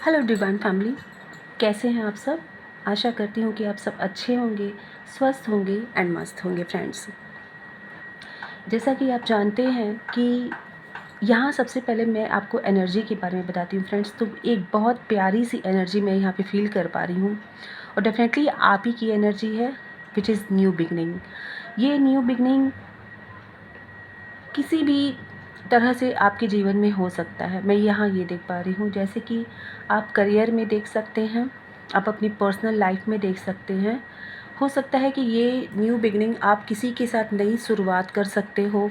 Hello divine family, कैसे हैं आप सब। आशा करती हूँ कि आप सब अच्छे होंगे, स्वस्थ होंगे एंड मस्त होंगे। फ्रेंड्स, जैसा कि आप जानते हैं कि यहाँ सबसे पहले मैं आपको एनर्जी के बारे में बताती हूँ। फ्रेंड्स, तो एक बहुत प्यारी सी एनर्जी मैं यहाँ पे फील कर पा रही हूँ और डेफिनेटली आप ही की एनर्जी है, विच इज़ न्यू बिगनिंग। ये न्यू बिगनिंग किसी भी तरह से आपके जीवन में हो सकता है। मैं यहाँ ये देख पा रही हूँ, जैसे कि आप करियर में देख सकते हैं, आप अपनी पर्सनल लाइफ में देख सकते हैं। हो सकता है कि ये न्यू बिगनिंग आप किसी के साथ नई शुरुआत कर सकते हो,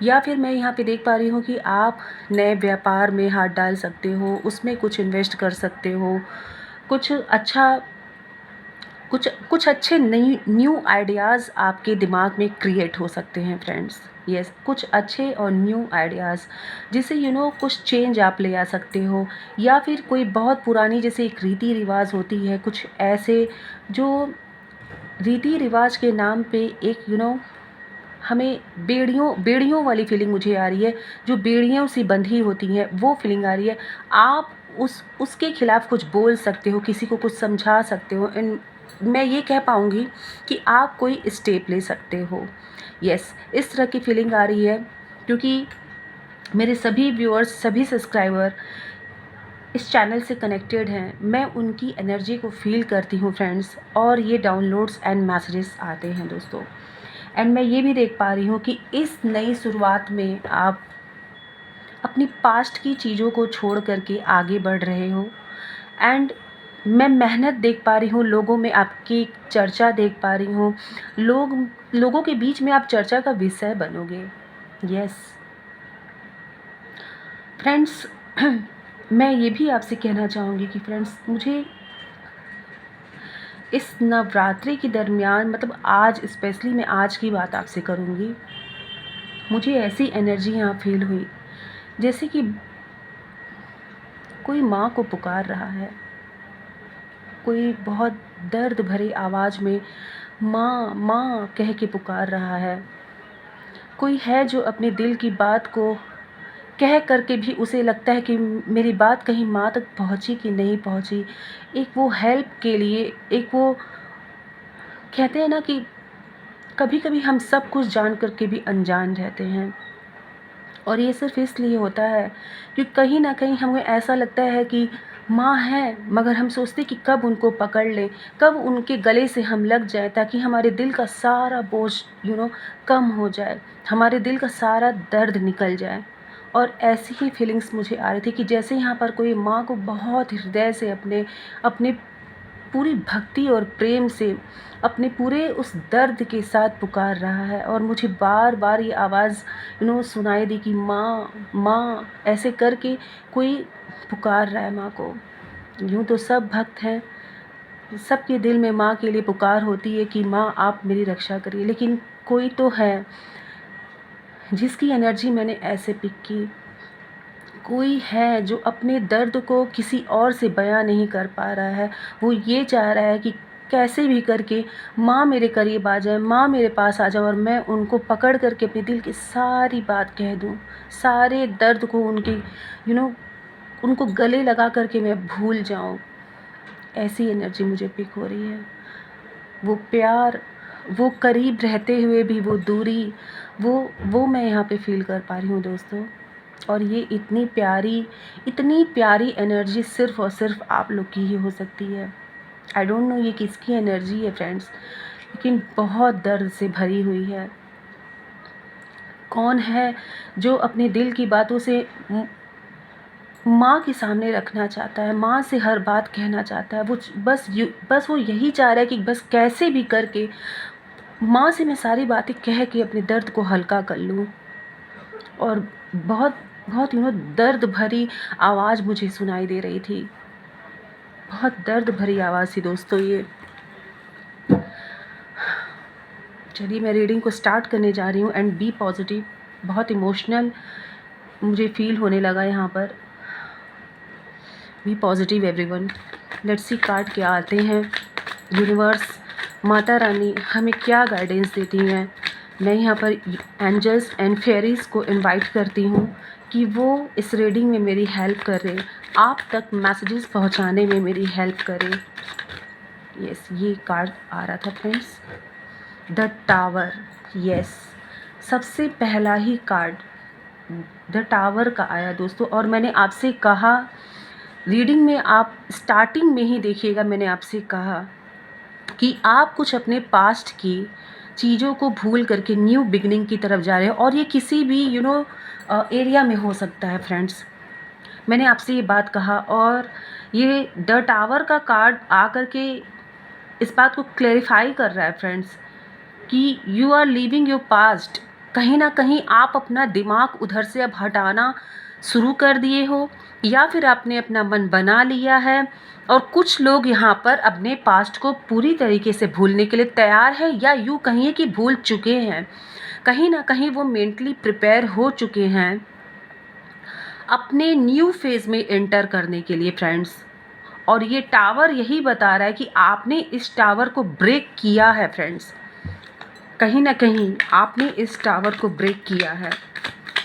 या फिर मैं यहाँ पे देख पा रही हूँ कि आप नए व्यापार में हाथ डाल सकते हो, उसमें कुछ इन्वेस्ट कर सकते हो, कुछ अच्छा कुछ कुछ अच्छे नई न्यू आइडियाज़ आपके दिमाग में क्रिएट हो सकते हैं। फ्रेंड्स, यस, कुछ अच्छे और न्यू आइडियाज़ जिससे कुछ चेंज आप ले आ सकते हो, या फिर कोई बहुत पुरानी जैसे एक रीति रिवाज होती है, कुछ ऐसे जो रीति रिवाज के नाम पे एक हमें बेड़ियों वाली फीलिंग मुझे आ रही है, जो बेड़ियों से बंधी होती हैं वो फीलिंग आ रही है। आप उसके खिलाफ कुछ बोल सकते हो, किसी को कुछ समझा सकते हो, एंड मैं ये कह पाऊँगी कि आप कोई स्टेप ले सकते हो। यस, इस तरह की फीलिंग आ रही है, क्योंकि मेरे सभी व्यूअर्स, सभी सब्सक्राइबर इस चैनल से कनेक्टेड हैं। मैं उनकी एनर्जी को फील करती हूँ फ्रेंड्स, और ये डाउनलोड्स एंड मैसेजेस आते हैं दोस्तों। एंड मैं ये भी देख पा रही हूँ कि इस नई शुरुआत में आप अपनी पास्ट की चीज़ों को छोड़ करके आगे बढ़ रहे हो। एंड मैं मेहनत देख पा रही हूँ, लोगों में आपकी चर्चा देख पा रही हूँ, लोगों के बीच में आप चर्चा का विषय बनोगे। यस फ्रेंड्स, मैं ये भी आपसे कहना चाहूँगी कि फ्रेंड्स, मुझे इस नवरात्रि के दरमियान, मतलब आज स्पेशली मैं आज की बात आपसे करूँगी, मुझे ऐसी एनर्जी यहाँ फील हुई जैसे कि कोई माँ को पुकार रहा है, कोई बहुत दर्द भरी आवाज़ में माँ माँ कह के पुकार रहा है। कोई है जो अपने दिल की बात को कह करके भी उसे लगता है कि मेरी बात कहीं माँ तक पहुँची कि नहीं पहुँची। एक वो हेल्प के लिए, एक वो कहते हैं ना कि कभी कभी हम सब कुछ जान करके भी अनजान रहते हैं, और ये सिर्फ इसलिए होता है कि कहीं ना कहीं हमें ऐसा लगता है कि माँ है, मगर हम सोचते कि कब उनको पकड़ लें, कब उनके गले से हम लग जाए, ताकि हमारे दिल का सारा बोझ कम हो जाए, हमारे दिल का सारा दर्द निकल जाए। और ऐसी ही फीलिंग्स मुझे आ रही थी कि जैसे यहाँ पर कोई माँ को बहुत हृदय से अपने अपने पूरी भक्ति और प्रेम से अपने पूरे उस दर्द के साथ पुकार रहा है। और मुझे बार बार ये आवाज़ सुनाई दी कि माँ माँ, ऐसे करके कोई पुकार रहा है माँ को। यूँ तो सब भक्त हैं, सबके दिल में माँ के लिए पुकार होती है कि माँ आप मेरी रक्षा करिए, लेकिन कोई तो है जिसकी एनर्जी मैंने ऐसे पिक की। कोई है जो अपने दर्द को किसी और से बयां नहीं कर पा रहा है। वो ये चाह रहा है कि कैसे भी करके माँ मेरे करीब आ जाए, माँ मेरे पास आ जाए, और मैं उनको पकड़ करके अपने दिल की सारी बात कह दूँ, सारे दर्द को उनके उनको गले लगा करके मैं भूल जाऊँ। ऐसी एनर्जी मुझे पिक हो रही है। वो प्यार, वो करीब रहते हुए भी वो दूरी, वो मैं यहाँ पे फील कर पा रही हूँ दोस्तों। और ये इतनी प्यारी एनर्जी सिर्फ़ और सिर्फ आप लोग की ही हो सकती है। आई डोंट नो ये किसकी एनर्जी है फ्रेंड्स, लेकिन बहुत दर्द से भरी हुई है। कौन है जो अपने दिल की बातों से माँ के सामने रखना चाहता है, माँ से हर बात कहना चाहता है। वो बस वो यही चाह रहा है कि बस कैसे भी करके माँ से मैं सारी बातें कह के अपने दर्द को हल्का कर लूँ। और बहुत बहुत दर्द भरी आवाज़ मुझे सुनाई दे रही थी, बहुत दर्द भरी आवाज़ थी दोस्तों ये। चलिए मैं रीडिंग को स्टार्ट करने जा रही हूँ। एंड बी पॉजिटिव, बहुत इमोशनल मुझे फील होने लगा यहाँ पर। Be positive everyone. Let's see card क्या आते हैं। यूनिवर्स, माता रानी हमें क्या गाइडेंस देती हैं। मैं यहाँ पर एंजल्स एंड फेरीज़ को इनवाइट करती हूँ कि वो इस रीडिंग में मेरी हेल्प कर रहे हैं। आप तक मैसेजेस पहुंचाने में मेरी हेल्प करे। यस, ये कार्ड आ रहा था फ्रेंड्स, द टावर। यस, सबसे पहला ही कार्ड द टावर का आया दोस्तों। और मैंने आपसे कहा, रीडिंग में आप स्टार्टिंग में ही देखिएगा, मैंने आपसे कहा कि आप कुछ अपने पास्ट की चीज़ों को भूल करके न्यू बिगनिंग की तरफ जा रहे हो। और ये किसी भी एरिया में हो सकता है फ्रेंड्स, मैंने आपसे ये बात कहा। और ये द टावर का कार्ड आकर के इस बात को क्लेरिफाई कर रहा है फ्रेंड्स कि you are leaving your past. कहीं ना कहीं आप अपना दिमाग उधर से अब हटाना शुरू कर दिए हो, या फिर आपने अपना मन बना लिया है। और कुछ लोग यहाँ पर अपने पास्ट को पूरी तरीके से भूलने के लिए तैयार है, या यूँ कहिए कि भूल चुके हैं। कहीं ना कहीं वो मेंटली प्रिपेयर हो चुके हैं अपने न्यू फेज़ में एंटर करने के लिए फ्रेंड्स। और ये टावर यही बता रहा है कि आपने इस टावर को ब्रेक किया है फ्रेंड्स। कहीं ना कहीं आपने इस टावर को ब्रेक किया है।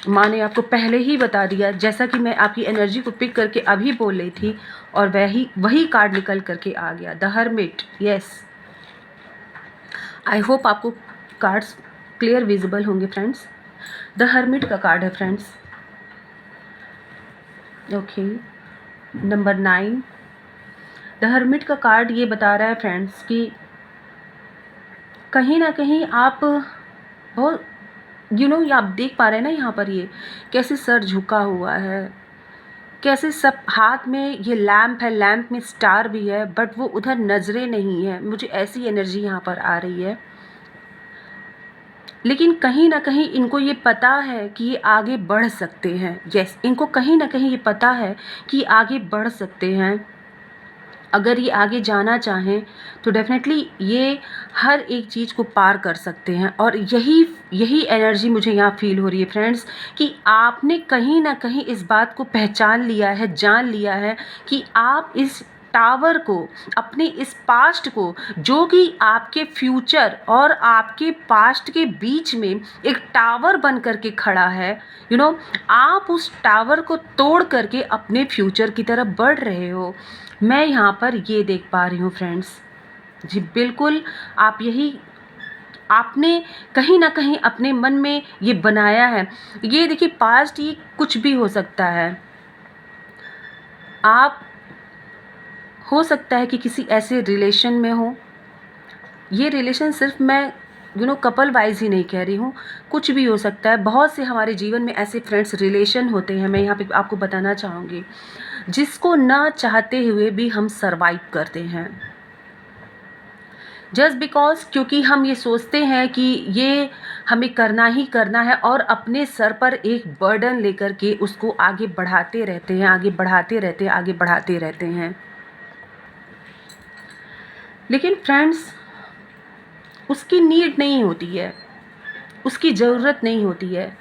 माँ ने आपको पहले ही बता दिया, जैसा कि मैं आपकी एनर्जी को पिक करके अभी बोल रही थी, और वही कार्ड निकल करके आ गया, the hermit. Yes, I hope आपको कार्ड्स क्लियर विजिबल होंगे फ्रेंड्स। द हर्मिट का कार्ड है friends. Okay, number 9। The hermit का कार्ड ये बता रहा है फ्रेंड्स कि कहीं ना कहीं आप बहुत ये आप देख पा रहे हैं ना, यहाँ पर ये कैसे सर झुका हुआ है, कैसे सब हाथ में ये लैम्प है, लैम्प में स्टार भी है, बट वो उधर नज़रें नहीं है। मुझे ऐसी एनर्जी यहाँ पर आ रही है। लेकिन कहीं ना कहीं इनको ये पता है कि ये आगे बढ़ सकते हैं। यस, इनको कहीं ना कहीं ये पता है कि आगे बढ़ सकते हैं। अगर ये आगे जाना चाहें तो डेफिनेटली ये हर एक चीज़ को पार कर सकते हैं। और यही एनर्जी मुझे यहाँ फील हो रही है फ्रेंड्स कि आपने कहीं ना कहीं इस बात को पहचान लिया है, जान लिया है कि आप इस टावर को, अपने इस पास्ट को, जो कि आपके फ्यूचर और आपके पास्ट के बीच में एक टावर बन करके खड़ा है, आप उस टावर को तोड़ करके अपने फ्यूचर की तरफ बढ़ रहे हो। मैं यहाँ पर ये देख पा रही हूँ फ्रेंड्स। जी बिल्कुल, आपने कहीं ना कहीं अपने मन में ये बनाया है। ये देखिए, पास्ट ये कुछ भी हो सकता है। आप हो सकता है कि किसी ऐसे रिलेशन में हो। ये रिलेशन सिर्फ मैं कपल वाइज ही नहीं कह रही हूँ, कुछ भी हो सकता है। बहुत से हमारे जीवन में ऐसे फ्रेंड्स रिलेशन होते हैं, मैं यहाँ पे आपको बताना चाहूँगी, जिसको ना चाहते हुए भी हम सरवाइव करते हैं। जस्ट बिकॉज, क्योंकि हम ये सोचते हैं कि ये हमें करना ही करना है, और अपने सर पर एक बर्डन लेकर के उसको आगे बढ़ाते रहते हैं, आगे बढ़ाते रहते हैं, आगे बढ़ाते रहते हैं। लेकिन फ्रेंड्स, उसकी नीड नहीं होती है, उसकी ज़रूरत नहीं होती है।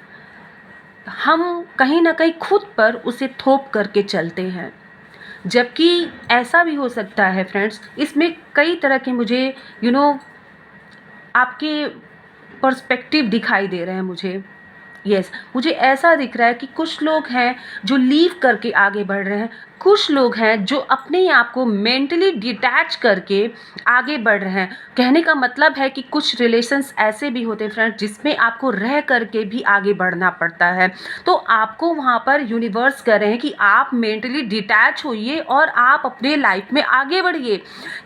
हम कहीं ना कहीं खुद पर उसे थोप करके चलते हैं। जबकि ऐसा भी हो सकता है फ्रेंड्स, इसमें कई तरह के मुझे आपके पर्सपेक्टिव दिखाई दे रहे हैं मुझे। यस, मुझे ऐसा दिख रहा है कि कुछ लोग हैं जो लीव करके आगे बढ़ रहे हैं, कुछ लोग हैं जो अपने आप को मेंटली डिटैच करके आगे बढ़ रहे हैं। कहने का मतलब है कि कुछ रिलेशंस ऐसे भी होते हैं फ्रेंड्स जिसमें आपको रह करके भी आगे बढ़ना पड़ता है। तो आपको वहाँ पर यूनिवर्स कह रहे हैं कि आप मेंटली डिटैच होइए और आप अपने लाइफ में आगे बढ़िए।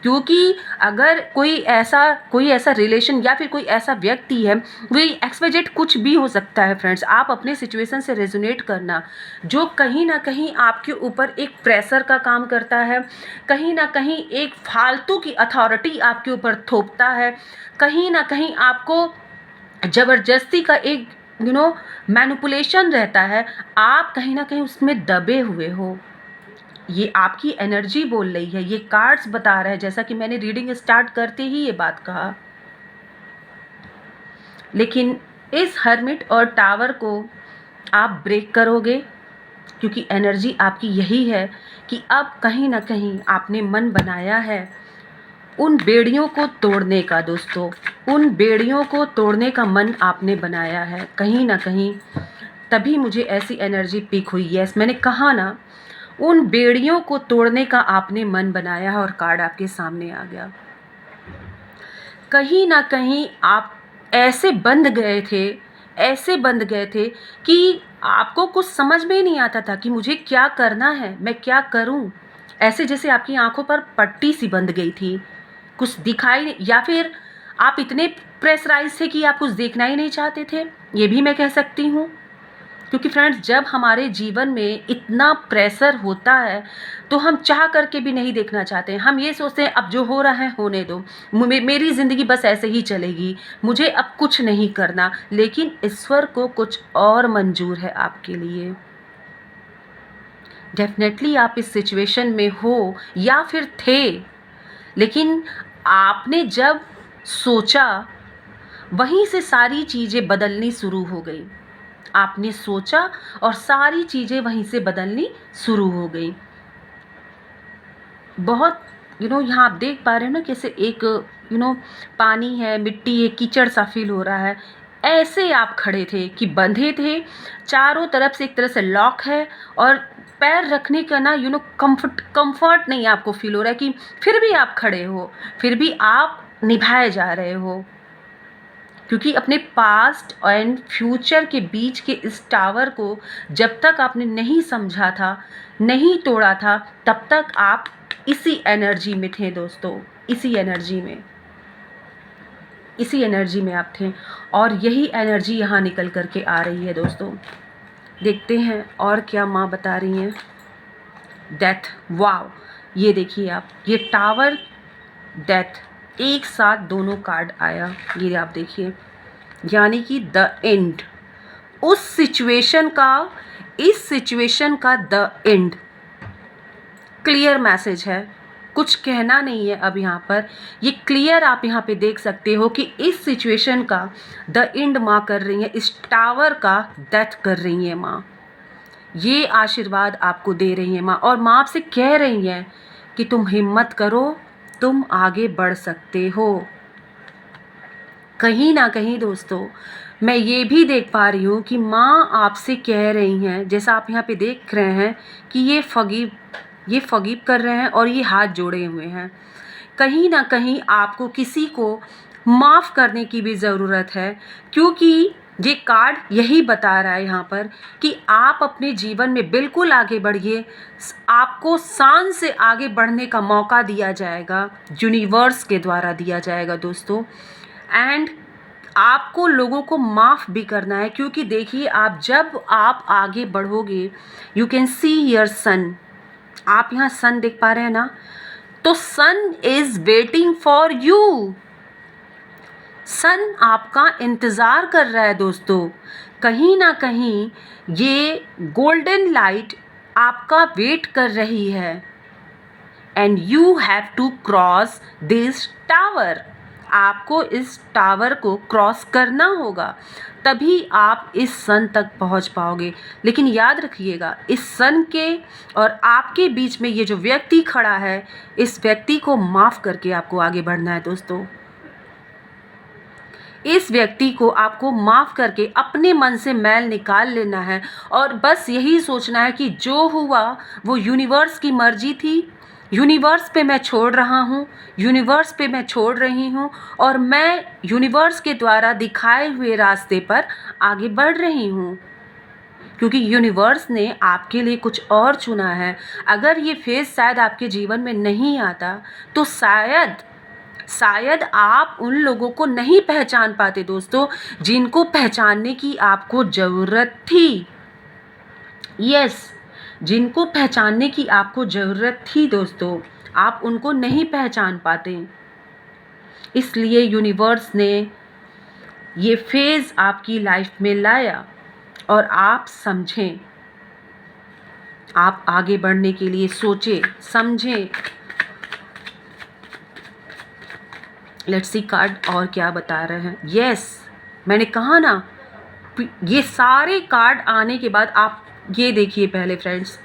क्योंकि अगर कोई ऐसा रिलेशन या फिर कोई ऐसा व्यक्ति है, वो एक्सपेक्टेड कुछ भी हो सकता है फ्रेंड्स, आप अपने सिचुएशन से रेजोनेट करना, जो कहीं ना कहीं आपके ऊपर एक प्रेशर का काम करता है, कहीं ना कहीं एक फालतू की अथॉरिटी आपके ऊपर थोपता है, कहीं ना कहीं आपको ज़बरदस्ती का एक मैनिपुलेशन रहता है, आप कहीं ना कहीं उसमें दबे हुए हो। ये आपकी एनर्जी बोल रही है, ये कार्ड्स बता रहे हैं, जैसा कि मैंने रीडिंग स्टार्ट करते ही ये बात कहा। लेकिन इस हर्मिट और टावर को आप ब्रेक करोगे, क्योंकि एनर्जी आपकी यही है कि अब कहीं ना कहीं आपने मन बनाया है उन बेड़ियों को तोड़ने का। दोस्तों, उन बेड़ियों को तोड़ने का मन आपने बनाया है कहीं ना कहीं, तभी मुझे ऐसी एनर्जी पिक हुई। यस, मैंने कहा ना, उन बेड़ियों को तोड़ने का आपने मन बनाया है और कार्ड आपके सामने आ गया। कहीं ना कहीं आप ऐसे बंद गए थे कि आपको कुछ समझ में ही नहीं आता था कि मुझे क्या करना है, मैं क्या करूं। ऐसे जैसे आपकी आंखों पर पट्टी सी बंध गई थी, कुछ दिखाई नहीं, या फिर आप इतने प्रेशराइज थे कि आप कुछ देखना ही नहीं चाहते थे, ये भी मैं कह सकती हूँ। क्योंकि फ्रेंड्स, जब हमारे जीवन में इतना प्रेशर होता है तो हम चाह करके भी नहीं देखना चाहते हैं। हम ये सोचते हैं अब जो हो रहा है होने दो, मेरी ज़िंदगी बस ऐसे ही चलेगी, मुझे अब कुछ नहीं करना। लेकिन ईश्वर को कुछ और मंजूर है आपके लिए। डेफिनेटली आप इस सिचुएशन में हो या फिर थे, लेकिन आपने जब सोचा वहीं से सारी चीज़ें बदलनी शुरू हो गई। आपने सोचा और सारी चीज़ें वहीं से बदलनी शुरू हो गई। बहुत यहाँ आप देख पा रहे हो ना, कैसे एक पानी है, मिट्टी है, कीचड़ सा फील हो रहा है। ऐसे आप खड़े थे कि बंधे थे, चारों तरफ से एक तरह से लॉक है, और पैर रखने का ना कंफर्ट नहीं आपको फील हो रहा है, कि फिर भी आप खड़े हो, फिर भी आप निभाए जा रहे हो। क्योंकि अपने पास्ट एंड फ्यूचर के बीच के इस टावर को जब तक आपने नहीं समझा था, नहीं तोड़ा था, तब तक आप इसी एनर्जी में थे दोस्तों, इसी एनर्जी में आप थे। और यही एनर्जी यहाँ निकल करके आ रही है दोस्तों। देखते हैं और क्या माँ बता रही हैं। डेथ, वाव, ये देखिए आप, ये टावर, डेथ, एक साथ दोनों कार्ड आया, ये आप देखिए। यानी कि द एंड, उस सिचुएशन का, इस सिचुएशन का द एंड। क्लियर मैसेज है, कुछ कहना नहीं है अब यहाँ पर। ये क्लियर आप यहाँ पे देख सकते हो कि इस सिचुएशन का द एंड माँ कर रही है, इस टावर का डेथ कर रही है माँ। ये आशीर्वाद आपको दे रही है माँ, और माँ आपसे कह रही है कि तुम हिम्मत करो, तुम आगे बढ़ सकते हो। कहीं ना कहीं दोस्तों, मैं ये भी देख पा रही हूँ कि माँ आपसे कह रही हैं, जैसा आप यहाँ पे देख रहे हैं कि ये फगीव कर रहे हैं और ये हाथ जोड़े हुए हैं। कहीं ना कहीं आपको किसी को माफ़ करने की भी ज़रूरत है, क्योंकि ये कार्ड यही बता रहा है यहाँ पर कि आप अपने जीवन में बिल्कुल आगे बढ़िए। आपको शान से आगे बढ़ने का मौका दिया जाएगा, यूनिवर्स के द्वारा दिया जाएगा दोस्तों। एंड आपको लोगों को माफ़ भी करना है, क्योंकि देखिए, जब आप आगे बढ़ोगे, यू कैन सी हियर सन। आप यहाँ सन देख पा रहे हैं ना, तो सन इज वेटिंग फॉर यू। सन आपका इंतज़ार कर रहा है दोस्तों। कहीं ना कहीं ये गोल्डन लाइट आपका वेट कर रही है, and you have to cross this tower. आपको इस टावर को क्रॉस करना होगा, तभी आप इस सन तक पहुंच पाओगे। लेकिन याद रखिएगा, इस सन के और आपके बीच में ये जो व्यक्ति खड़ा है, इस व्यक्ति को माफ़ करके आपको आगे बढ़ना है दोस्तों। इस व्यक्ति को आपको माफ़ करके अपने मन से मैल निकाल लेना है, और बस यही सोचना है कि जो हुआ वो यूनिवर्स की मर्जी थी, यूनिवर्स पे मैं छोड़ रहा हूँ, यूनिवर्स पे मैं छोड़ रही हूँ, और मैं यूनिवर्स के द्वारा दिखाए हुए रास्ते पर आगे बढ़ रही हूँ। क्योंकि यूनिवर्स ने आपके लिए कुछ और चुना है। अगर ये फेज़ शायद आपके जीवन में नहीं आता, तो शायद आप उन लोगों को नहीं पहचान पाते दोस्तों, जिनको पहचानने की आपको ज़रूरत थी। यस, जिनको पहचानने की आपको ज़रूरत थी दोस्तों, आप उनको नहीं पहचान पाते। इसलिए यूनिवर्स ने ये फेज़ आपकी लाइफ में लाया, और आप समझें, आप आगे बढ़ने के लिए सोचें, समझें। लेट्स सी कार्ड और क्या बता रहे हैं। यस, मैंने कहा ना, ये सारे कार्ड आने के बाद आप ये देखिए। पहले फ्रेंड्स,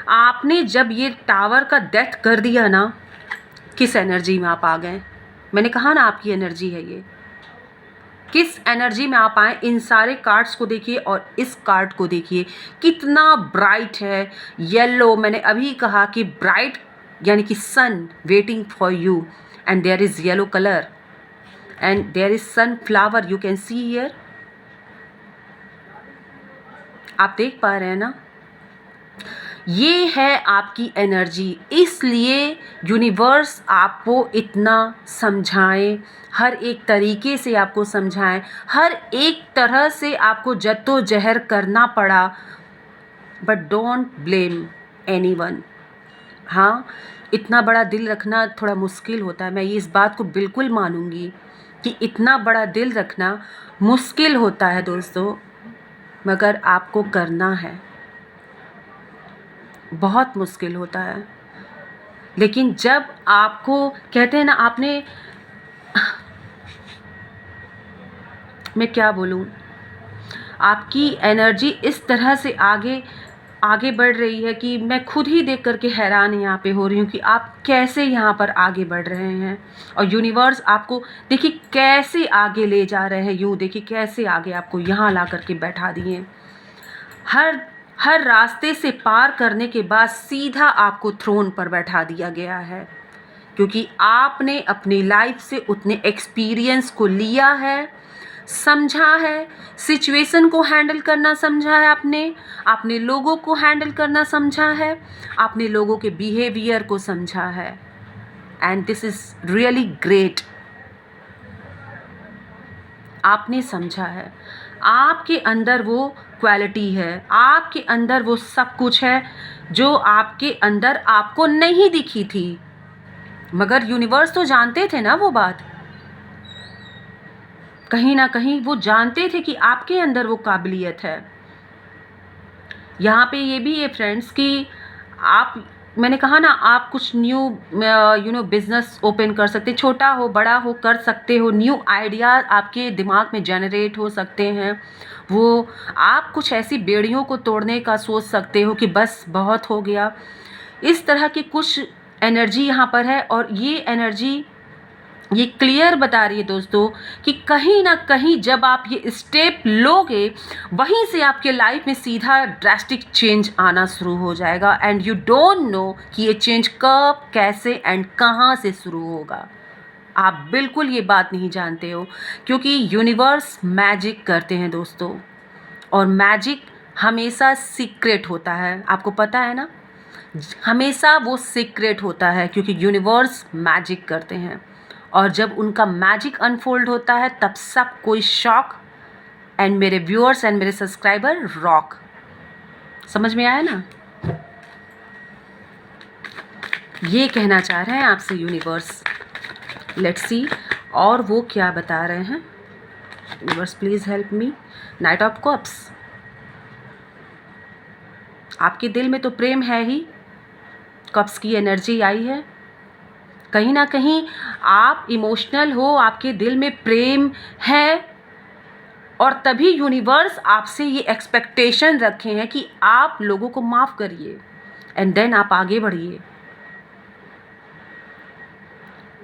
आपने जब ये टावर का डेथ कर दिया ना, किस एनर्जी में आप आ गए। मैंने कहा ना, आपकी एनर्जी है ये। किस एनर्जी में आप आए, इन सारे कार्ड्स को देखिए और इस कार्ड को देखिए कितना ब्राइट है। येलो, मैंने अभी कहा कि ब्राइट यानी कि sun waiting for you, and there is yellow colour and there is sunflower, you can see here. आप देख पा रहे हैं ना, ये है आपकी एनर्जी। इसलिए यूनिवर्स आपको इतना समझाएं, हर एक तरीके से आपको समझाएं, हर एक तरह से आपको जद्दोजहद करना पड़ा, बट डोंट ब्लेम एनीवन। हाँ, इतना बड़ा दिल रखना थोड़ा मुश्किल होता है, मैं ये इस बात को बिल्कुल मानूंगी कि इतना बड़ा दिल रखना मुश्किल होता है दोस्तों, मगर आपको करना है, बहुत मुश्किल होता है। लेकिन जब आपको कहते हैं ना, आपने मैं क्या बोलूँ, आपकी एनर्जी इस तरह से आगे आगे बढ़ रही है कि मैं खुद ही देख करके हैरान यहाँ पे हो रही हूँ कि आप कैसे यहाँ पर आगे बढ़ रहे हैं। और यूनिवर्स आपको देखिए कैसे आगे ले जा रहे हैं, यूँ देखिए कैसे आगे आपको यहाँ ला करके बैठा दिए। हर रास्ते से पार करने के बाद सीधा आपको थ्रोन पर बैठा दिया गया है, क्योंकि आपने अपनी लाइफ से उतने एक्सपीरियंस को लिया है, समझा है, सिचुएशन को हैंडल करना समझा है, आपने लोगों को हैंडल करना समझा है, आपने लोगों के बिहेवियर को समझा है, and this is really great. आपने समझा है, आपके अंदर वो क्वालिटी है, आपके अंदर वो सब कुछ है जो आपके अंदर आपको नहीं दिखी थी, मगर यूनिवर्स तो जानते थे ना वो बात, कहीं ना कहीं वो जानते थे कि आपके अंदर वो काबिलियत है। यहाँ पे ये भी है फ्रेंड्स कि आप, मैंने कहा ना, आप कुछ न्यू बिजनेस ओपन कर सकते, छोटा हो बड़ा हो कर सकते हो, न्यू आइडिया आपके दिमाग में जनरेट हो सकते हैं। वो आप कुछ ऐसी बेड़ियों को तोड़ने का सोच सकते हो कि बस बहुत हो गया, इस तरह की कुछ एनर्जी यहाँ पर है। और ये एनर्जी ये क्लियर बता रही है दोस्तों कि कहीं ना कहीं जब आप ये स्टेप लोगे, वहीं से आपके लाइफ में सीधा ड्रास्टिक चेंज आना शुरू हो जाएगा, एंड यू डोंट नो कि ये चेंज कब, कैसे एंड कहाँ से शुरू होगा। आप बिल्कुल ये बात नहीं जानते हो, क्योंकि यूनिवर्स मैजिक करते हैं दोस्तों, और मैजिक हमेशा सीक्रेट होता है, आपको पता है ना, हमेशा वो सीक्रेट होता है, क्योंकि यूनिवर्स मैजिक करते हैं। और जब उनका मैजिक अनफोल्ड होता है तब सब कोई शॉक, एंड मेरे व्यूअर्स एंड मेरे सब्सक्राइबर रॉक। समझ में आया ना, ये कहना चाह रहे हैं आपसे यूनिवर्स। लेट्स सी और वो क्या बता रहे हैं। Universe please help me. Night of cups, आपके दिल में तो प्रेम है ही, कप्स की एनर्जी आई है, कहीं ना कहीं आप इमोशनल हो, आपके दिल में प्रेम है, और तभी यूनिवर्स आपसे ये एक्सपेक्टेशन रखे हैं कि आप लोगों को माफ़ करिए एंड देन आप आगे बढ़िए।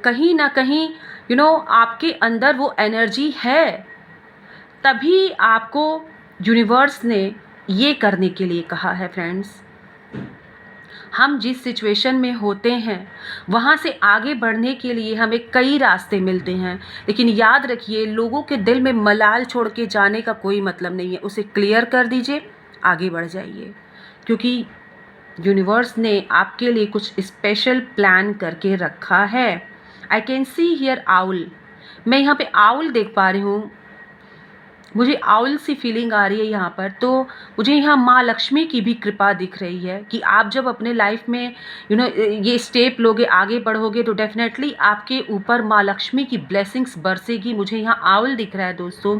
कहीं ना कहीं आपके अंदर वो एनर्जी है, तभी आपको यूनिवर्स ने ये करने के लिए कहा है। फ्रेंड्स, हम जिस सिचुएशन में होते हैं वहाँ से आगे बढ़ने के लिए हमें कई रास्ते मिलते हैं, लेकिन याद रखिए लोगों के दिल में मलाल छोड़ के जाने का कोई मतलब नहीं है। उसे क्लियर कर दीजिए, आगे बढ़ जाइए, क्योंकि यूनिवर्स ने आपके लिए कुछ स्पेशल प्लान करके रखा है। I can see here owl, मैं यहाँ पे आउल देख पा रही हूँ, मुझे आउल सी फीलिंग आ रही है यहाँ पर। तो मुझे यहाँ माँ लक्ष्मी की भी कृपा दिख रही है कि आप जब अपने लाइफ में ये स्टेप लोगे, आगे बढ़ोगे, तो डेफिनेटली आपके ऊपर माँ लक्ष्मी की ब्लेसिंग्स बरसेगी। मुझे यहाँ आउल दिख रहा है दोस्तों,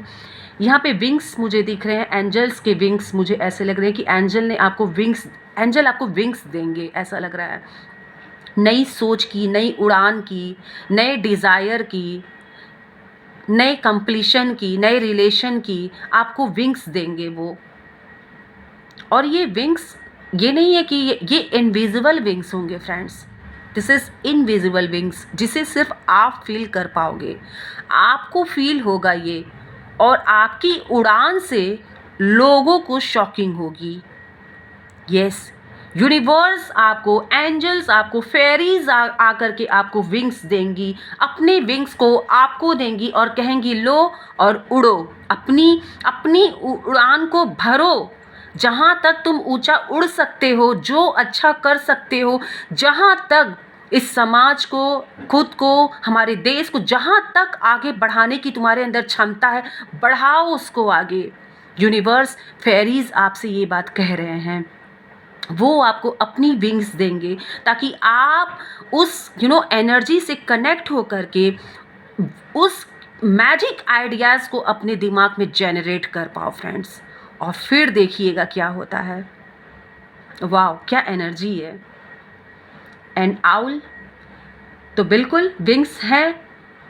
यहाँ पे विंग्स मुझे दिख रहे हैं, एंजल्स के विंग्स। मुझे ऐसे लग रहे हैं कि एंजल आपको विंग्स देंगे, ऐसा लग रहा है। नई सोच की, नई उड़ान की, नए डिज़ायर की, नए कंप्लीशन की, नए रिलेशन की आपको विंग्स देंगे वो। और ये विंग्स ये नहीं है कि ये इनविजिबल विंग्स होंगे friends, this is invisible wings, जिसे सिर्फ आप फील कर पाओगे, आपको फील होगा ये, और आपकी उड़ान से लोगों को शॉकिंग होगी। यस, यूनिवर्स आपको, एंजल्स आपको, फेरीज आकर के आपको विंग्स देंगी, अपने विंग्स को आपको देंगी और कहेंगी लो और उड़ो, अपनी अपनी उड़ान को भरो। जहाँ तक तुम ऊंचा उड़ सकते हो, जो अच्छा कर सकते हो, जहाँ तक इस समाज को, खुद को, हमारे देश को जहाँ तक आगे बढ़ाने की तुम्हारे अंदर क्षमता है, बढ़ाओ उसको आगे। यूनिवर्स, फेरीज आपसे ये बात कह रहे हैं। वो आपको अपनी विंग्स देंगे ताकि आप उस एनर्जी से कनेक्ट हो करके उस मैजिक आइडियाज़ को अपने दिमाग में जनरेट कर पाओ फ्रेंड्स। और फिर देखिएगा क्या होता है। वाह, क्या एनर्जी है। एंड आउल तो बिल्कुल विंग्स हैं,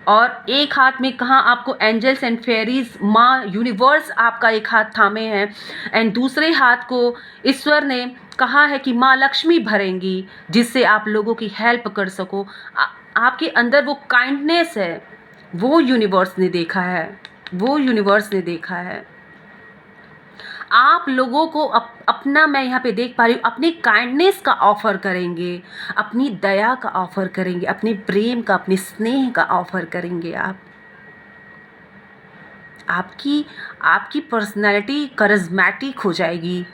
और एक हाथ में कहाँ आपको एंजल्स एंड फेरीज, माँ यूनिवर्स आपका एक हाथ थामे हैं, एंड दूसरे हाथ को ईश्वर ने कहा है कि माँ लक्ष्मी भरेंगी, जिससे आप लोगों की हेल्प कर सको। आपके अंदर वो काइंडनेस है, वो यूनिवर्स ने देखा है, वो यूनिवर्स ने देखा है। आप लोगों को अपना, मैं यहाँ पे देख पा रही हूँ, अपनी काइंडनेस का ऑफ़र करेंगे, अपनी दया का ऑफ़र करेंगे, अपने प्रेम का, अपने स्नेह का ऑफ़र करेंगे आप। आपकी पर्सनैलिटी करिज़्मेटिक हो जाएगी।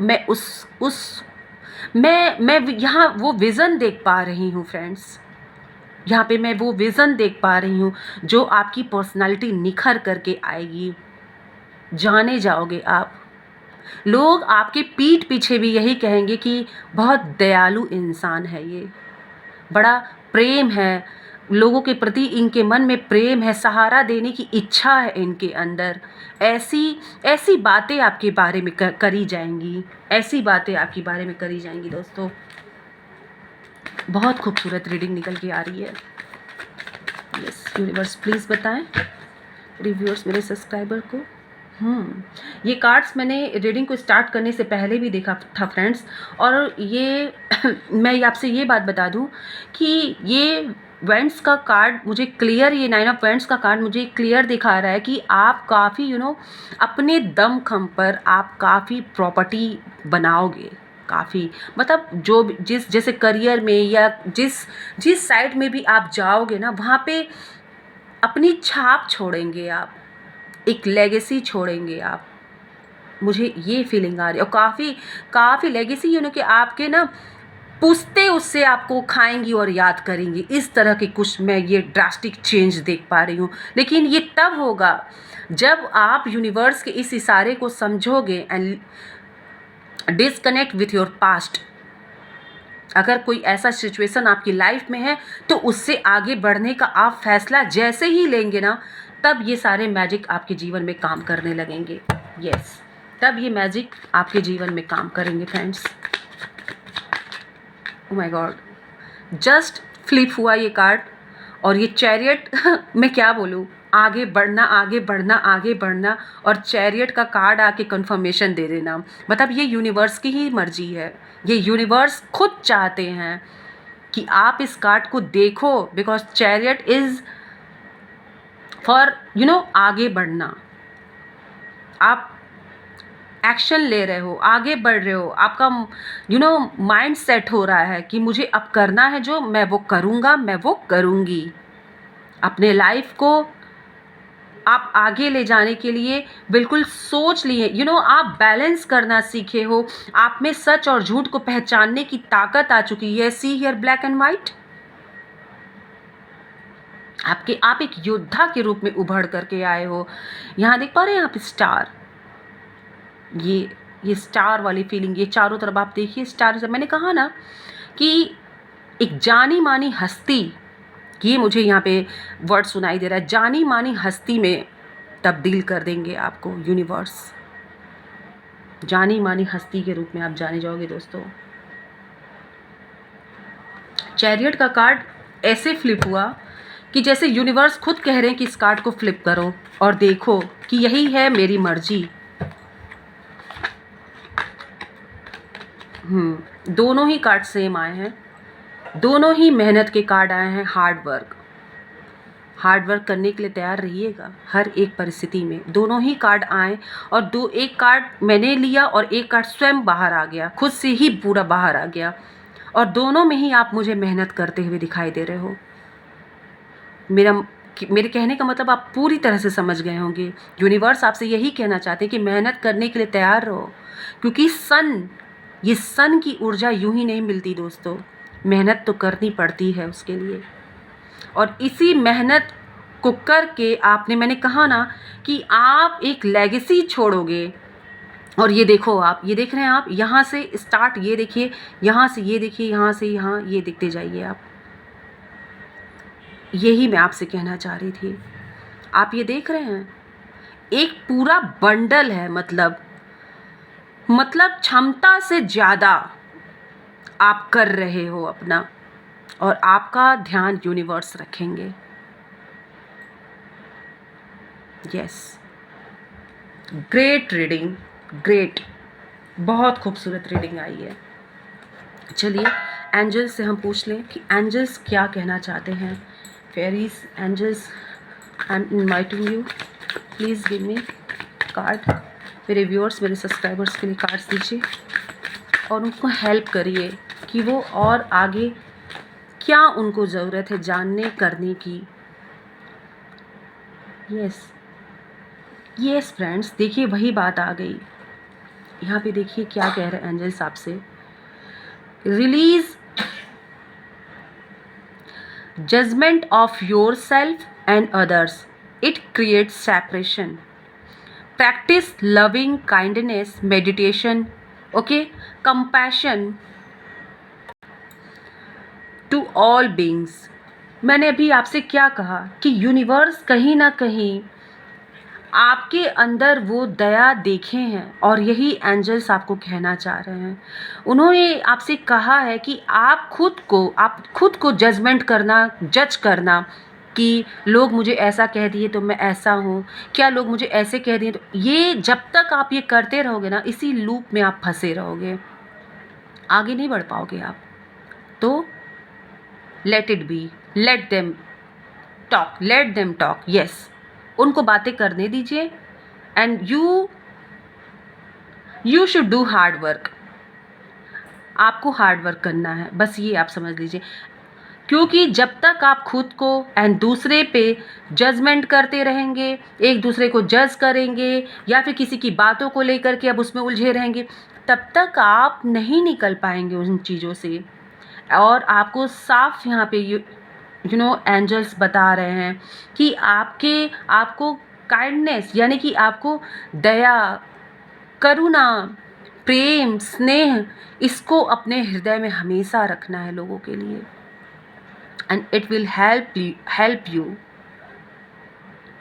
मैं यहाँ वो विज़न देख पा रही हूँ फ्रेंड्स। यहाँ पे मैं वो विज़न देख पा रही हूँ जो आपकी पर्सनैलिटी निखर करके आएगी। जाने जाओगे आप। लोग आपके पीठ पीछे भी यही कहेंगे कि बहुत दयालु इंसान है ये, बड़ा प्रेम है लोगों के प्रति, इनके मन में प्रेम है, सहारा देने की इच्छा है इनके अंदर। ऐसी बातें आपके बारे में करी जाएंगी, ऐसी बातें आपके बारे में करी जाएंगी दोस्तों। बहुत खूबसूरत रीडिंग निकल के आ रही है। यस यूनिवर्स, प्लीज़ बताएं रिव्यूअर्स, मेरे सब्सक्राइबर को। ये कार्ड्स मैंने रीडिंग को स्टार्ट करने से पहले भी देखा था फ्रेंड्स, और ये मैं आपसे ये बात बता दूं कि ये वेंट्स का कार्ड मुझे क्लियर, ये 9 ऑफ वेंट्स का कार्ड मुझे क्लियर दिखा रहा है कि आप काफ़ी अपने दम खम पर आप काफ़ी प्रॉपर्टी बनाओगे, काफ़ी, मतलब जो जैसे करियर में या जिस साइड में भी आप जाओगे ना, वहाँ पे अपनी छाप छोड़ेंगे आप, एक लेगेसी छोड़ेंगे आप। मुझे ये फीलिंग आ रही है, और काफ़ी लेगेसी कि आपके ना पूछते उससे आपको खाएंगी और याद करेंगी, इस तरह के कुछ मैं ये ड्रास्टिक चेंज देख पा रही हूँ। लेकिन ये तब होगा जब आप यूनिवर्स के इस इशारे को समझोगे and disconnect with your past. अगर कोई ऐसा सिचुएशन आपकी लाइफ में है तो उससे आगे बढ़ने का आप फैसला जैसे ही लेंगे ना, तब ये सारे मैजिक आपके जीवन में काम करने लगेंगे। यस, तब ये मैजिक आपके जीवन में काम करेंगे friends. Oh my God, just flip हुआ ये कार्ड, और ये चैरियट मैं क्या बोलूँ, आगे बढ़ना, आगे बढ़ना, आगे बढ़ना, और चैरियट का कार्ड आके कंफर्मेशन दे देना। मतलब ये यूनिवर्स की ही मर्जी है, ये यूनिवर्स खुद चाहते हैं कि आप इस कार्ड को देखो, बिकॉज चैरियट इज़ फॉर आगे बढ़ना। आप एक्शन ले रहे हो, आगे बढ़ रहे हो, आपका माइंड सेट हो रहा है कि मुझे अब करना है जो, मैं वो करूँगा, मैं वो करूँगी। अपने लाइफ को आप आगे ले जाने के लिए बिल्कुल सोच लिए, आप बैलेंस करना सीखे हो, आप में सच और झूठ को पहचानने की ताकत आ चुकी है। See here black and white, आप एक योद्धा के रूप में उभर करके आए हो। यहाँ देख पा रहे हैं आप स्टार, ये स्टार वाली फीलिंग, ये चारों तरफ आप देखिए स्टार। जब मैंने कहा ना कि एक जानी मानी हस्ती, ये मुझे यहाँ पे वर्ड सुनाई दे रहा है, जानी मानी हस्ती में तब्दील कर देंगे आपको यूनिवर्स। जानी मानी हस्ती के रूप में आप जाने जाओगे दोस्तों। चैरियट का कार्ड ऐसे फ्लिप हुआ कि जैसे यूनिवर्स खुद कह रहे हैं कि इस कार्ड को फ्लिप करो और देखो कि यही है मेरी मर्जी। दोनों ही कार्ड सेम आए हैं, दोनों ही मेहनत के कार्ड आए हैं, हार्ड वर्क। हार्ड वर्क करने के लिए तैयार रहिएगा हर एक परिस्थिति में। दोनों ही कार्ड आए और एक कार्ड मैंने लिया और एक कार्ड स्वयं बाहर आ गया, खुद से ही पूरा बाहर आ गया, और दोनों में ही आप मुझे मेहनत करते हुए दिखाई दे रहे हो। मेरे कहने का मतलब आप पूरी तरह से समझ गए होंगे। यूनिवर्स आपसे यही कहना चाहते हैं कि मेहनत करने के लिए तैयार रहो, क्योंकि ये सन की ऊर्जा यूं ही नहीं मिलती दोस्तों, मेहनत तो करनी पड़ती है उसके लिए। और इसी मेहनत को करके मैंने कहा ना कि आप एक लेगेसी छोड़ोगे। और ये देखो, आप ये देख रहे हैं, आप यहाँ से स्टार्ट, ये देखिए, यहाँ से ये देखिए, यहाँ से यहाँ, ये देखते जाइए आप। यही मैं आपसे कहना चाह रही थी। आप ये देख रहे हैं, एक पूरा बंडल है, मतलब क्षमता से ज़्यादा आप कर रहे हो अपना, और आपका ध्यान यूनिवर्स रखेंगे। यस, ग्रेट रीडिंग, ग्रेट, बहुत खूबसूरत रीडिंग आई है। चलिए एंजल्स से हम पूछ लें कि एंजल्स क्या कहना चाहते हैं। Fairies, angels, I am inviting you, please give me card. मेरे व्यूअर्स, मेरे सब्सक्राइबर्स के लिए कार्ड्स दीजिए और उनको हेल्प करिए कि वो और आगे क्या उनको ज़रूरत है जानने करने की। यस फ्रेंड्स, देखिए वही बात आ गई। यहाँ पे देखिए क्या कह रहे हैं एंजल्स आपसे। Release judgement of your self and others, it creates separation. Practice loving kindness, meditation, okay, compassion to all beings। मैंने अभी आपसे क्या कहा कि यूनिवर्स कहीं ना कहीं आपके अंदर वो दया देखे हैं, और यही एंजल्स आपको कहना चाह रहे हैं। उन्होंने आपसे कहा है कि आप खुद को जज करना कि लोग मुझे ऐसा कह दिए तो मैं ऐसा हूँ, क्या लोग मुझे ऐसे कह दिए, तो ये जब तक आप ये करते रहोगे ना, इसी लूप में आप फंसे रहोगे, आगे नहीं बढ़ पाओगे आप। तो let it be, let them talk, yes, उनको बातें करने दीजिए। And you should do hard work. आपको हार्ड वर्क करना है, बस ये आप समझ लीजिए। क्योंकि जब तक आप खुद को एंड दूसरे पे जजमेंट करते रहेंगे, एक दूसरे को जज करेंगे, या फिर किसी की बातों को लेकर के अब उसमें उलझे रहेंगे, तब तक आप नहीं निकल पाएंगे उन चीज़ों से। और आपको साफ यहाँ पे एंजल्स बता रहे हैं कि आपको काइंडनेस, यानी कि आपको दया, करुणा, प्रेम, स्नेह, इसको अपने हृदय में हमेशा रखना है लोगों के लिए। And it will help you.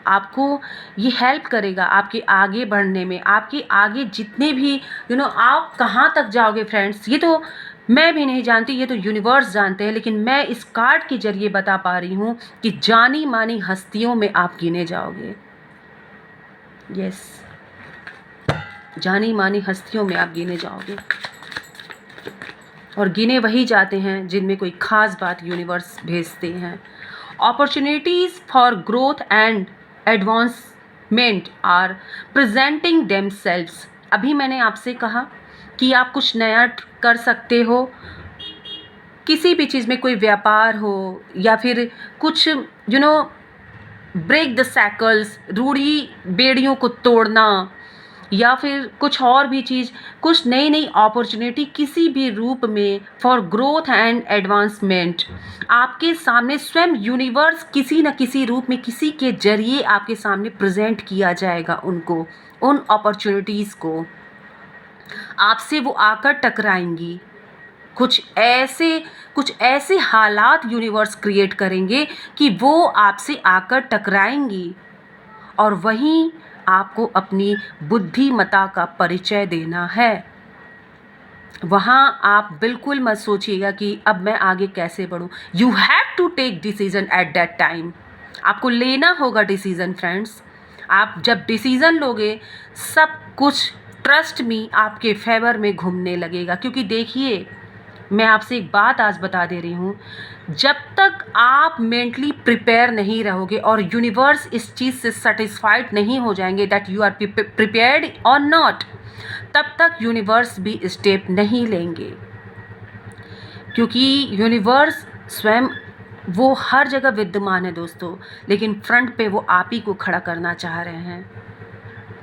आपको ये हेल्प करेगा आपके आगे बढ़ने में, आपके आगे जितने भी आप कहाँ तक जाओगे फ्रेंड्स, ये तो मैं भी नहीं जानती, ये तो यूनिवर्स जानते हैं। लेकिन मैं इस कार्ड के जरिए बता पा रही हूँ कि जानी मानी हस्तियों में आप गिने जाओगे। यस, जानी मानी हस्तियों में आप गिने जाओगे, और गिने वही जाते हैं जिनमें कोई ख़ास बात यूनिवर्स भेजते हैं। Opportunities for growth and advancement are presenting themselves. अभी मैंने आपसे कहा कि आप कुछ नया कर सकते हो, किसी भी चीज़ में, कोई व्यापार हो या फिर कुछ ब्रेक द सैकल्स, रूढ़ी बेड़ियों को तोड़ना, या फिर कुछ और भी चीज़, कुछ नई नई अपॉर्चुनिटी किसी भी रूप में फॉर ग्रोथ एंड एडवांसमेंट आपके सामने स्वयं यूनिवर्स किसी न किसी रूप में, किसी के जरिए आपके सामने प्रेजेंट किया जाएगा। उनको, उन अपॉर्चुनिटीज़ को आपसे वो आकर टकराएंगी। कुछ ऐसे हालात यूनिवर्स क्रिएट करेंगे कि वो आपसे आकर टकराएंगी, और वहीं आपको अपनी बुद्धिमत्ता का परिचय देना है। वहाँ आप बिल्कुल मत सोचिएगा कि अब मैं आगे कैसे बढ़ूँ। You have to take decision at that time. आपको लेना होगा डिसीज़न फ्रेंड्स। आप जब डिसीज़न लोगे, सब कुछ ट्रस्ट मी आपके फेवर में घूमने लगेगा। क्योंकि देखिए, मैं आपसे एक बात आज बता दे रही हूँ, जब तक आप मेंटली प्रिपेयर नहीं रहोगे और यूनिवर्स इस चीज़ से सेटिस्फाइड नहीं हो जाएंगे दैट यू आर प्रिपेयर्ड और नॉट, तब तक यूनिवर्स भी स्टेप नहीं लेंगे। क्योंकि यूनिवर्स स्वयं वो हर जगह विद्यमान है दोस्तों, लेकिन फ्रंट पे वो आप ही को खड़ा करना चाह रहे हैं।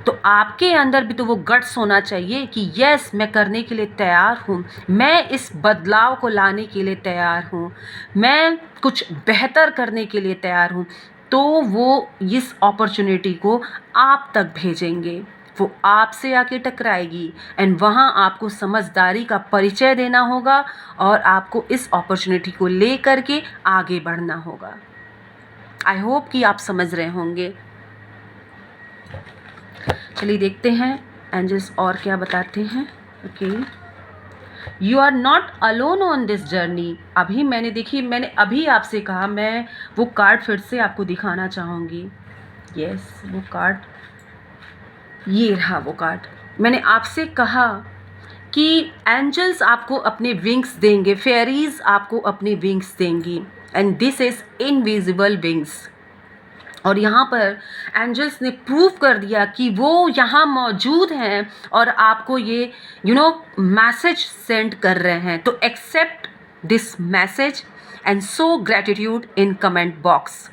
तो आपके अंदर भी तो वो गट्स होना चाहिए कि यस, मैं करने के लिए तैयार हूँ, मैं इस बदलाव को लाने के लिए तैयार हूँ, मैं कुछ बेहतर करने के लिए तैयार हूँ। तो वो इस अपॉर्चुनिटी को आप तक भेजेंगे, वो आपसे आके टकराएगी एंड वहाँ आपको समझदारी का परिचय देना होगा और आपको इस अपॉर्चुनिटी को ले करके आगे बढ़ना होगा। आई होप कि आप समझ रहे होंगे। चलिए देखते हैं एंजल्स और क्या बताते हैं। Okay, you are not alone on this journey. अभी मैंने अभी आपसे कहा, मैं वो कार्ड फिर से आपको दिखाना चाहूँगी। यस, वो कार्ड, ये रहा वो कार्ड। मैंने आपसे कहा कि एंजल्स आपको अपने विंग्स देंगे, फेयरीज आपको अपने विंग्स देंगी and this is invisible wings. और यहाँ पर एंजल्स ने प्रूव कर दिया कि वो यहाँ मौजूद हैं और आपको ये मैसेज सेंड कर रहे हैं। तो accept this message and show gratitude in comment box.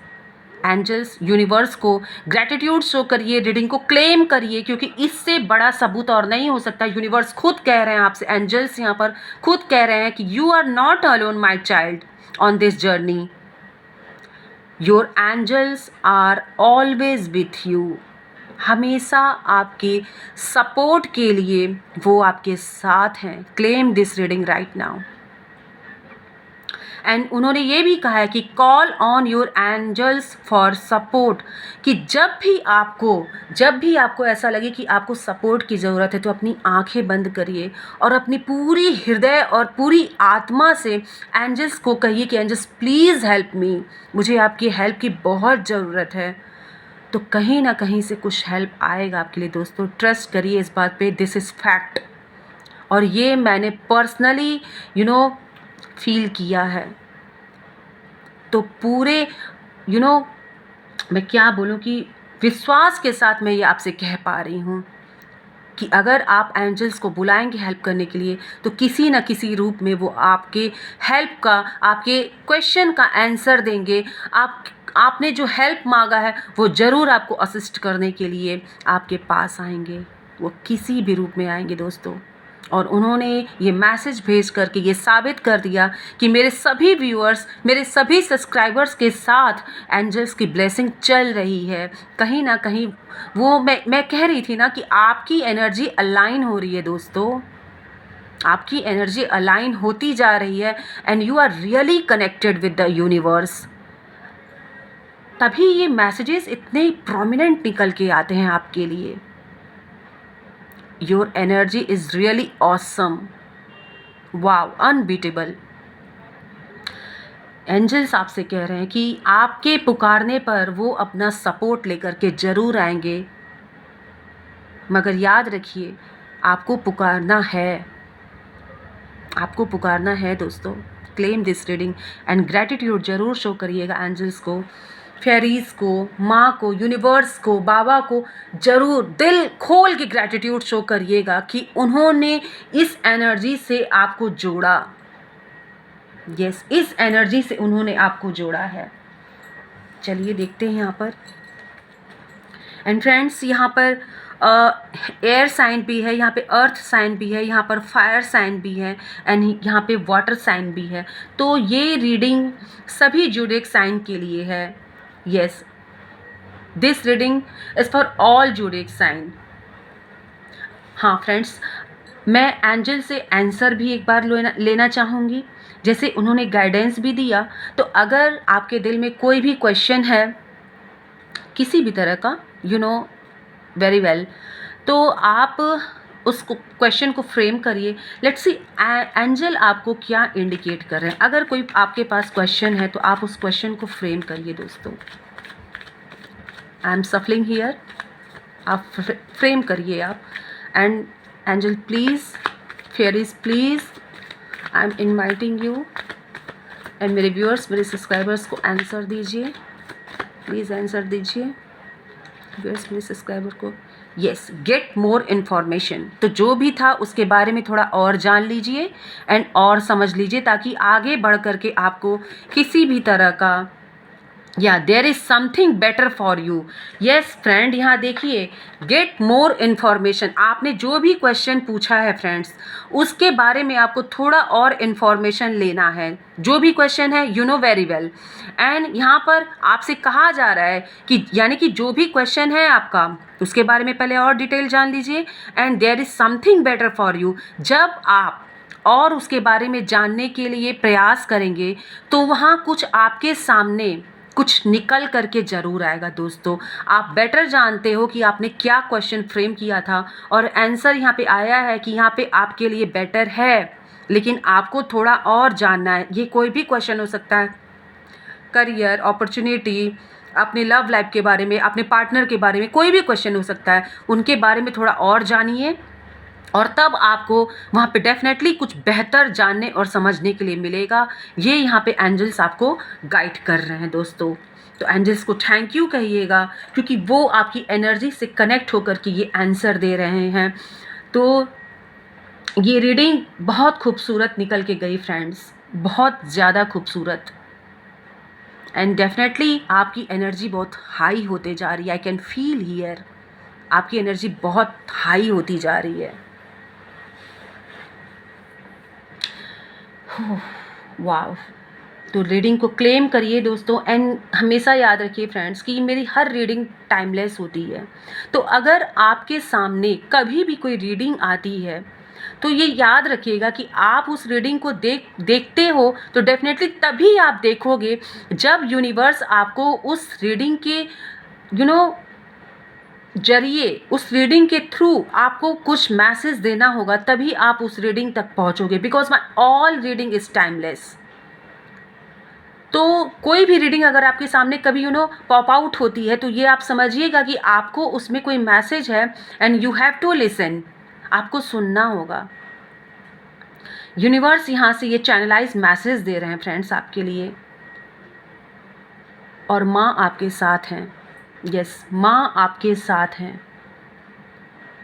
Angels, universe को ग्रेटिट्यूड शो करिए, रीडिंग को क्लेम करिए, क्योंकि इससे बड़ा सबूत और नहीं हो सकता। यूनिवर्स खुद कह रहे हैं आपसे, एंजल्स यहाँ पर खुद कह रहे हैं कि you are not alone my child on this journey, your angels are always with you. हमेशा आपके सपोर्ट के लिए वो आपके साथ हैं। Claim this reading right now. And उन्होंने ये भी कहा है कि call on your angels for support, कि जब भी आपको ऐसा लगे कि आपको सपोर्ट की ज़रूरत है तो अपनी आंखें बंद करिए और अपनी पूरी हृदय और पूरी आत्मा से एंजल्स को कहिए कि एंजल्स प्लीज़ हेल्प मी, मुझे आपकी हेल्प की बहुत ज़रूरत है। तो कहीं ना कहीं से कुछ हेल्प आएगा आपके लिए दोस्तों, ट्रस्ट करिए इस बात पे, दिस इज़ फैक्ट। और ये मैंने पर्सनली फील किया है। तो पूरे मैं क्या बोलूँ कि विश्वास के साथ मैं ये आपसे कह पा रही हूँ कि अगर आप एंजल्स को बुलाएंगे हेल्प करने के लिए तो किसी न किसी रूप में वो आपके हेल्प का, आपके क्वेश्चन का आंसर देंगे। आपने जो हेल्प मांगा है वो ज़रूर आपको असिस्ट करने के लिए आपके पास आएंगे, वो किसी भी रूप में आएंगे दोस्तों। और उन्होंने ये मैसेज भेज करके ये साबित कर दिया कि मेरे सभी व्यूअर्स, मेरे सभी सब्सक्राइबर्स के साथ एंजल्स की ब्लेसिंग चल रही है। कहीं ना कहीं वो मैं कह रही थी ना कि आपकी एनर्जी अलाइन हो रही है दोस्तों, आपकी एनर्जी अलाइन होती जा रही है and you are really connected with the universe. तभी ये मैसेजेस इतने प्रोमिनेंट निकल के आते हैं आपके लिए। Your energy is really awesome. Wow, unbeatable. Angels आपसे कह रहे हैं कि आपके पुकारने पर वो अपना सपोर्ट लेकर के ज़रूर आएंगे, मगर याद रखिए आपको पुकारना है, आपको पुकारना है दोस्तों। Claim this reading and gratitude ज़रूर शो करिएगा एंजल्स को, फेरीज को, माँ को, यूनिवर्स को, बाबा को ज़रूर दिल खोल के ग्रैटिट्यूड शो करिएगा कि उन्होंने इस एनर्जी से आपको जोड़ा। यस, इस एनर्जी से उन्होंने आपको जोड़ा है। चलिए देखते हैं यहाँ पर। एंड फ्रेंड्स, यहाँ पर एयर साइन भी है, यहाँ पे अर्थ साइन भी है, यहाँ पर फायर साइन भी है एंड यहाँ पे वाटर साइन भी है। तो ये रीडिंग सभी ज़ोडिएक साइन के लिए है। Yes, this reading is for all zodiac sign. हाँ फ्रेंड्स, मैं एंजल से आंसर भी एक बार लेना चाहूँगी, जैसे उन्होंने गाइडेंस भी दिया। तो अगर आपके दिल में कोई भी क्वेश्चन है किसी भी तरह का, वेरी वेल, तो आप उस क्वेश्चन को फ्रेम करिए। लेट्स सी एंजल आपको क्या इंडिकेट कर रहे हैं। अगर कोई आपके पास क्वेश्चन है तो आप उस क्वेश्चन को फ्रेम करिए दोस्तों। आई एम सफलिंग हियर, आप फ्रेम करिए आप। And angel please, fairies please, I am inviting you, and मेरे व्यूअर्स, मेरे सब्सक्राइबर्स को आंसर दीजिए, प्लीज़ आंसर दीजिए व्यूअर्स, मेरे सब्सक्राइबर को। Yes, get more information. तो जो भी था उसके बारे में थोड़ा और जान लीजिए एंड और समझ लीजिए, ताकि आगे बढ़ कर के आपको किसी भी तरह का या there is something better for you. Yes friend, यहाँ देखिए, गेट मोर इन्फॉर्मेशन। आपने जो भी क्वेश्चन पूछा है फ्रेंड्स, उसके बारे में आपको थोड़ा और इन्फॉर्मेशन लेना है। जो भी क्वेश्चन है, you know very well. And यहाँ पर आपसे कहा जा रहा है कि यानी कि जो भी क्वेश्चन है आपका, उसके बारे में पहले और डिटेल जान लीजिए। And there is something better for you. जब आप और उसके बारे में जानने के लिए प्रयास करेंगे, तो वहाँ कुछ आपके सामने कुछ निकल करके ज़रूर आएगा दोस्तों। आप बेटर जानते हो कि आपने क्या क्वेश्चन फ्रेम किया था, और आंसर यहाँ पे आया है कि यहाँ पे आपके लिए बेटर है, लेकिन आपको थोड़ा और जानना है। ये कोई भी क्वेश्चन हो सकता है, करियर, अपॉर्चुनिटी, अपने लव लाइफ के बारे में, अपने पार्टनर के बारे में, कोई भी क्वेश्चन हो सकता है। उनके बारे में थोड़ा और जानिए, और तब आपको वहाँ पे डेफिनेटली कुछ बेहतर जानने और समझने के लिए मिलेगा। ये यहाँ पे एंजल्स आपको गाइड कर रहे हैं दोस्तों। तो एंजल्स को थैंक यू कहिएगा, क्योंकि वो आपकी एनर्जी से कनेक्ट होकर के ये आंसर दे रहे हैं। तो ये रीडिंग बहुत खूबसूरत निकल के गई फ्रेंड्स, बहुत ज़्यादा खूबसूरत। एंड डेफिनेटली आपकी एनर्जी बहुत हाई होते जा रही है। आई कैन फील हियर, आपकी एनर्जी बहुत हाई होती जा रही है। वाव। तो रीडिंग को क्लेम करिए दोस्तों, एंड हमेशा याद रखिए फ्रेंड्स कि मेरी हर रीडिंग टाइमलेस होती है। तो अगर आपके सामने कभी भी कोई रीडिंग आती है, तो ये याद रखिएगा कि आप उस रीडिंग को देखते हो तो डेफिनेटली तभी आप देखोगे जब यूनिवर्स आपको उस रीडिंग के जरिए, उस रीडिंग के थ्रू आपको कुछ मैसेज देना होगा, तभी आप उस रीडिंग तक पहुंचोगे। Because my all reading is timeless. तो कोई भी रीडिंग अगर आपके सामने कभी पॉप आउट होती है, तो ये आप समझिएगा कि आपको उसमें कोई मैसेज है, and you have to listen. आपको सुनना होगा। यूनिवर्स यहाँ से ये चैनलाइज मैसेज दे रहे हैं फ्रेंड्स आपके लिए, और माँ आपके साथ हैं। यस, माँ आपके साथ हैं।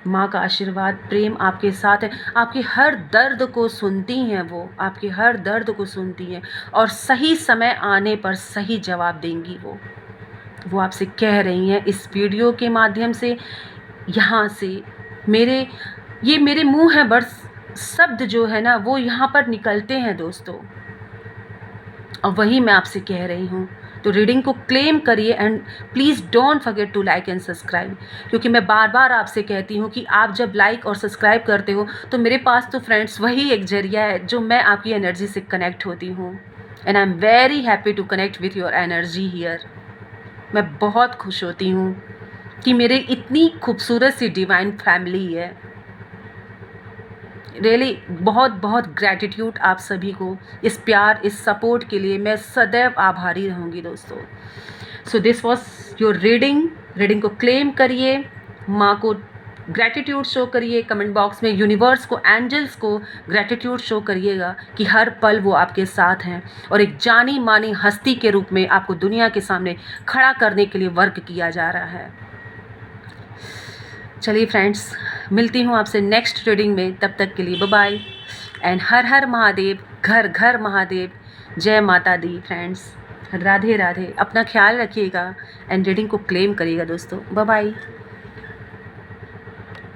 माँ का आशीर्वाद, प्रेम आपके साथ है। आपके हर दर्द को सुनती हैं वो, आपके हर दर्द को सुनती हैं, और सही समय आने पर सही जवाब देंगी वो आपसे कह रही हैं इस वीडियो के माध्यम से। यहाँ से मेरे मुंह है, बस शब्द जो है ना वो यहाँ पर निकलते हैं दोस्तों, और वही मैं आपसे कह रही हूँ। तो रीडिंग को क्लेम करिए, and please don't forget to like and subscribe, क्योंकि मैं बार बार आपसे कहती हूँ कि आप जब लाइक और सब्सक्राइब करते हो, तो मेरे पास तो फ्रेंड्स वही एक जरिया है जो मैं आपकी एनर्जी से कनेक्ट होती हूँ। And I am very happy to connect with your energy here. मैं बहुत खुश होती हूँ कि मेरे इतनी खूबसूरत सी डिवाइन फैमिली है। रियली बहुत बहुत ग्रैटिट्यूड आप सभी को, इस प्यार, इस सपोर्ट के लिए मैं सदैव आभारी रहूँगी दोस्तों। So this was your reading को क्लेम करिए, माँ को ग्रैटिट्यूड शो करिए, कमेंट बॉक्स में यूनिवर्स को, एंजल्स को ग्रैटिट्यूड शो करिएगा कि हर पल वो आपके साथ हैं, और एक जानी मानी हस्ती के रूप में आपको दुनिया के सामने खड़ा करने के लिए वर्क किया जा रहा है। चलिए फ्रेंड्स, मिलती हूँ आपसे नेक्स्ट रीडिंग में। तब तक के लिए बाय बाय, एंड हर हर महादेव, घर घर महादेव, जय माता दी फ्रेंड्स। राधे राधे। अपना ख्याल रखिएगा, एंड रीडिंग को क्लेम करिएगा दोस्तों। Bye bye.